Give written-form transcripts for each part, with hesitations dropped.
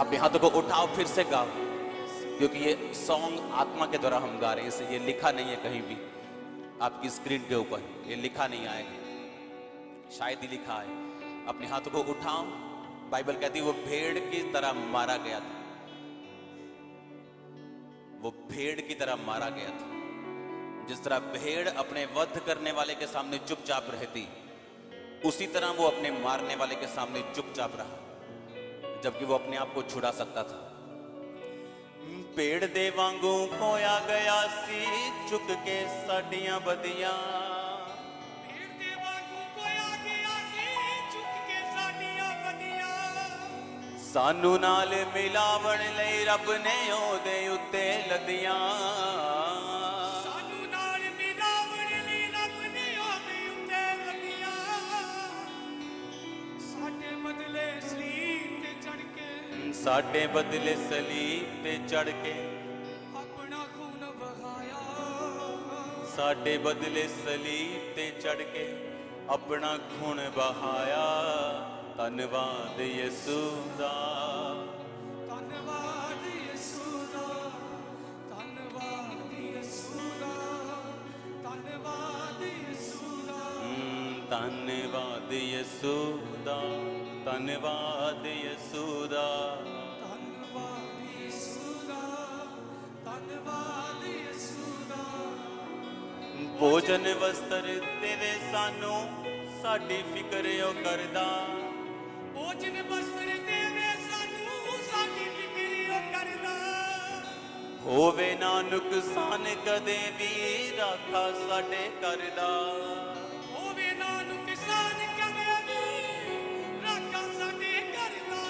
अपने हाथों को उठाओ, फिर से गाओ, क्योंकि ये सॉन्ग आत्मा के द्वारा हम गा रहे हैं, इसे ये लिखा नहीं है कहीं भी आपकी स्क्रीन के ऊपर, ये लिखा नहीं आएगा, शायद ही लिखा है। अपने हाथों को उठाओ। बाइबल कहती है वो भेड़ की तरह मारा गया था, वो भेड़ की तरह मारा गया था। जिस तरह भेड़ अपने वध करने वाले के सामने चुपचाप रहती, उसी तरह वो अपने मारने वाले के सामने चुपचाप रहा, जबकि वो अपने आप को छुड़ा सकता था। पेड़ दे वांगू खोया गया सी, चुक के साडियां बदियां, पेड़ दे वांगू खोया गया सी, चुक के साडियां बदियां। सानू नाल मिलावण लई रब ने ओदे उत्ते लदियां, सानू नाल मिलावण लई रब ने ओदे उत्ते लदियां। साडे बदले सलीब ते चढ़ के, साडे बदले सलीब पे चढ़ के अपना खून बहाया, साडे बदले सलीब ते चढ़ के अपना खून बहाया। धन्नवाद यीशु दा, धन्नवाद यीशु दा, धन्नवाद यीशु दा, धन्नवाद यीशु दा। धन्नवाद यीशु दा, धन्नवाद यीशु दा। धन्नवाद यीशु दा, धन्नवाद यीशु दा। भोजन वस्त्र देवे सानू, साडी फिकर ओ करदा। भोजन वस्त्र देवे सानू, साडी फिकर ओ करदा। होवे ना नुकसान कदे भी, राखा साडे करदा। होवे ना नुकसान कदे भी, राखा साडे करदा।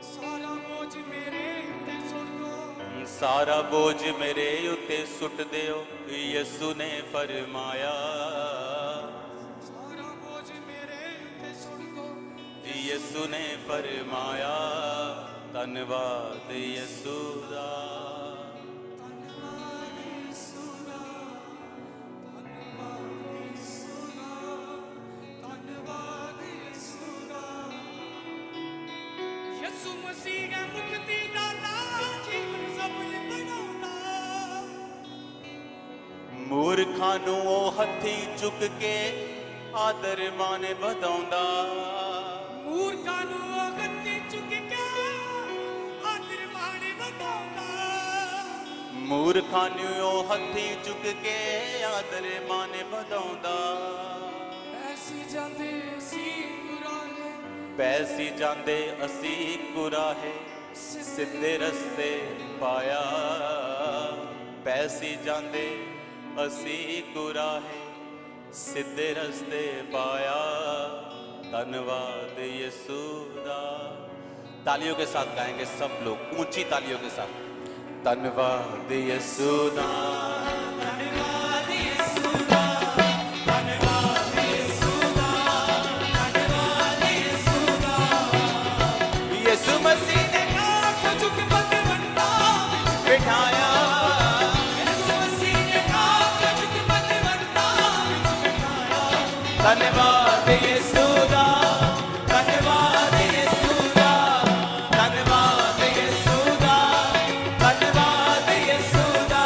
सारा बोझ मेरे उत्ते सुट दो, सारा बोझ मेरे उत्ते सुट दियो, यीशु ने फरमाया। सारा बोझ मेरे उत्ते सुट दो, यीशु ने फरमाया। धन्नवाद यीशु दा, धन्नवाद यीशु दा, धन्नवाद यीशु दा, धन्नवाद यीशु दा। यीशु मसीह है मुक्ति दाता, जीवन सफल बनाउंदा। मूर्खां नू ओ हथी चुक के आदर मान वधाउंदा। मूर्खां नू गद्दी चुक के आदर मान वधाउंदा। मूर्खां नू ओ हथी चुक के आदर मान वधाउंदा। ऐसी जांदे सी कुराने, पैसी जांदे असी कुराहे, सिद्धे रस्ते पाया। पैसी जांदे असी कुराहे, सिद्धे रस्ते पाया। धन्नवाद यीशु दा। तालियों के साथ गाएंगे सब लोग, ऊंची तालियों के साथ। धन्नवाद यीशु दा, धन्यवाद यीशु दा, धन्यवाद यीशु दा, धन्यवाद यीशु दा। यीशु मसीह ने आँख झुक बलवंता बिठाया। यीशु मसीह ने आँख झुक बलवंता बिठाया। धन्यवाद यीशु दा, धन्यवाद यीशु दा, धन्यवाद यीशु दा, धन्यवाद यीशु दा।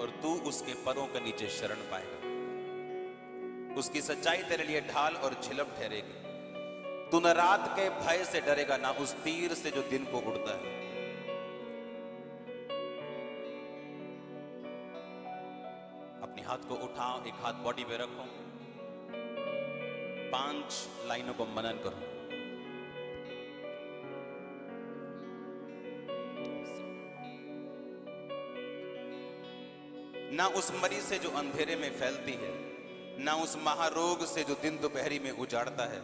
और तू उसके परों के नीचे शरण पाएगा। उसकी सच्चाई तेरे लिए ढाल और झिलम ठहरेगी। तू न रात के भय से डरेगा, ना उस तीर से जो दिन को उड़ता है। अपने हाथ को उठाओ, एक हाथ बॉडी पे रखो, 5 लाइनों को मनन करो। ना उस मरी से जो अंधेरे में फैलती है, ना उस महारोग से जो दिन दोपहरी में उजाड़ता है।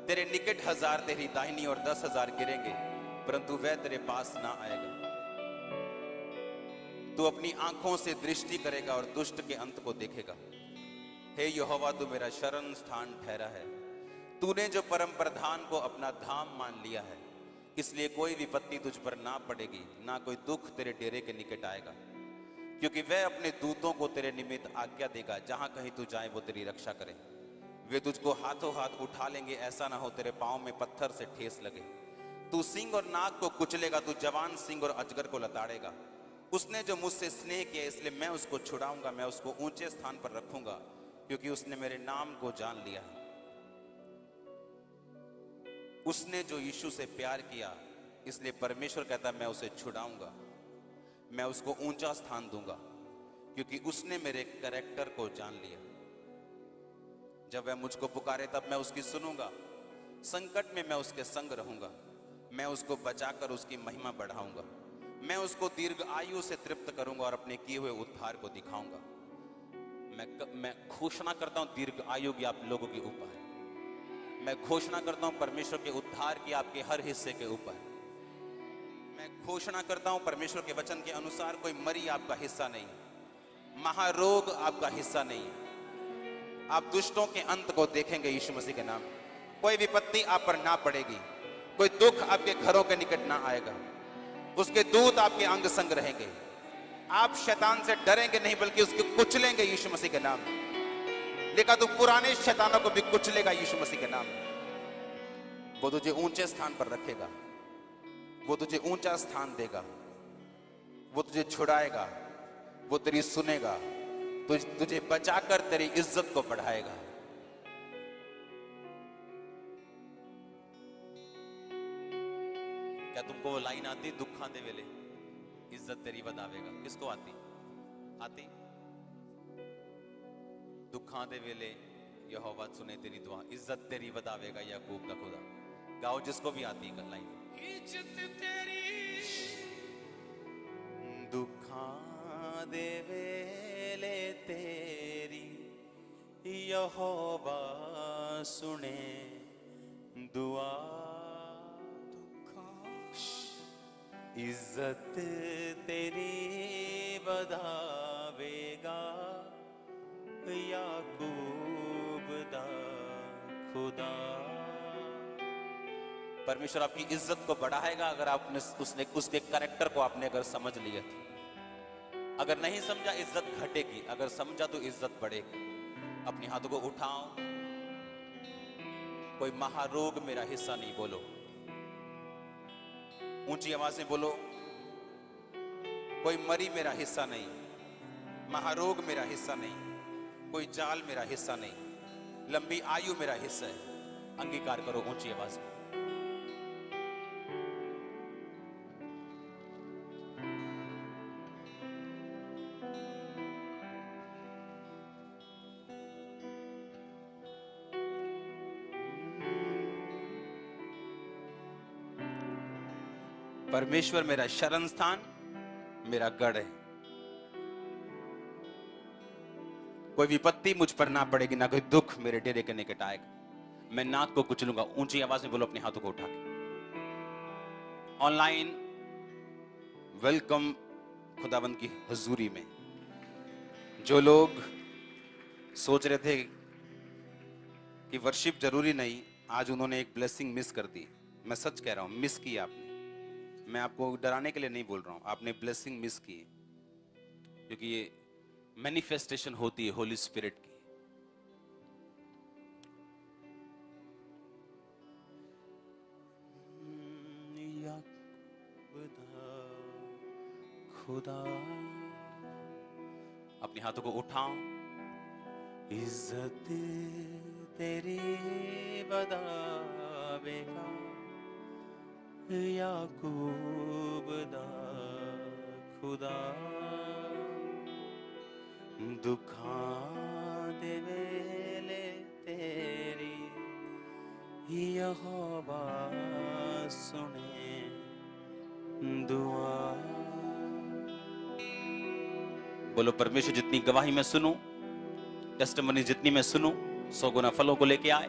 तेरे निकट 1000 तेरी दाहिनी और 10,000 गिरेंगे, परंतु वह तेरे पास ना आएगा। तू अपनी आंखों से दृष्टि करेगा और दुष्ट के अंत को देखेगा। हे यहोवा, तू मेरा शरण स्थान ठहरा है। तूने जो परम प्रधान को अपना धाम मान लिया है, इसलिए कोई विपत्ति तुझ पर ना पड़ेगी, ना कोई दुख तेरे डेरे के निकट आएगा। क्योंकि वह अपने दूतों को तेरे निमित्त आज्ञा देगा, जहां कहीं तू जाए वो तेरी रक्षा करे। वे तुझको हाथों हाथ उठा लेंगे, ऐसा ना हो तेरे पांव में पत्थर से ठेस लगे। तू सिंह और नाग को कुचलेगा, तू जवान सिंह और अजगर को लताड़ेगा। उसने जो मुझसे स्नेह किया, इसलिए मैं उसको छुड़ाऊंगा, मैं उसको ऊंचे स्थान पर रखूंगा, क्योंकि उसने मेरे नाम को जान लिया है। उसने जो यीशु से प्यार किया, इसलिए परमेश्वर कहता है मैं उसे छुड़ाऊंगा, मैं उसको ऊंचा स्थान दूंगा, क्योंकि उसने मेरे कैरेक्टर को जान लिया। जब वह मुझको पुकारे तब मैं उसकी सुनूंगा। संकट में मैं उसके संग रहूंगा, मैं उसको बचाकर उसकी महिमा बढ़ाऊंगा। मैं उसको दीर्घ आयु से तृप्त करूंगा और अपने किए हुए उद्धार को दिखाऊंगा। मैं घोषणा करता हूं दीर्घ आयु की आप लोगों के ऊपर। मैं घोषणा करता हूं परमेश्वर के उद्धार की आपके हर हिस्से के ऊपर। मैं घोषणा करता हूं परमेश्वर के वचन के अनुसार कोई मरी आपका हिस्सा नहीं, महारोग आपका हिस्सा नहीं। आप दुष्टों के अंत को देखेंगे यीशु मसीह के नाम। कोई विपत्ति आप पर ना पड़ेगी, कोई दुख आपके घरों के निकट ना आएगा। उसके दूत आपके अंग संग रहेंगे। आप शैतान से डरेंगे नहीं, बल्कि उसको कुचलेंगे यीशु मसीह के नाम। लिखा तो पुराने शैतानों को भी कुचलेगा यीशु मसीह के नाम। वो तुझे ऊंचे स्थान पर रखेगा, वो तुझे ऊंचा स्थान देगा, वो तुझे छुड़ाएगा, वो तेरी सुनेगा, तुझे बचाकर तेरी इज्जत को बढ़ाएगा। क्या तुमको वो लाइन आती, दुखा दे वेले इज्जत तेरी बदावेगा? किसको आती? आती? दुखा दे वेले यहोवा सुने तेरी दुआ, इज्जत तेरी बदावेगा याकूब का खुदा। गाओ जिसको भी आती है लाइन। इज्जत तेरी दुखा दे वेले तेरी यहोवा सुने दुआ। इज्जत तेरी बधावेगा याकूब दा खुदा। परमेश्वर आपकी इज्जत को बढ़ाएगा अगर आपने उसके कैरेक्टर को आपने अगर समझ लिया तो। अगर नहीं समझा इज्जत घटेगी, अगर समझा तो इज्जत बढ़ेगी। अपने हाथों को उठाओ, कोई महारोग मेरा हिस्सा नहीं। बोलो ऊंची आवाज में बोलो, कोई मरी मेरा हिस्सा नहीं, महारोग मेरा हिस्सा नहीं, कोई जाल मेरा हिस्सा नहीं, लंबी आयु मेरा हिस्सा है। अंगीकार करो ऊंची आवाज में। परमेश्वर मेरा शरण स्थान, मेरा गढ़ है। कोई विपत्ति मुझ पर ना पड़ेगी, ना कोई दुख मेरे डेरे के निकट आएगा। मैं नाक को कुचलूंगा। ऊंची आवाज में बोलो अपने हाथों को उठा के। ऑनलाइन वेलकम खुदावंद की हुजूरी में। जो लोग सोच रहे थे कि वर्शिप जरूरी नहीं, आज उन्होंने एक ब्लेसिंग मिस कर दी। मैं सच कह रहा हूं, मिस की आपने। मैं आपको डराने के लिए नहीं बोल रहा हूं, आपने ब्लेसिंग मिस की, क्योंकि ये मैनिफेस्टेशन होती है होली स्पिरिट की। खुदा अपने हाथों को उठाओ। इज्जत तेरी बदावेगा याकूब दा खुदा, दुखां दे वेले तेरी यहोवा सुने दुआ। बोलो परमेश्वर जितनी गवाही मैं सुनूं, टेस्टिमनी जितनी मैं सुनूं, 100 गुना फलों को लेके आए।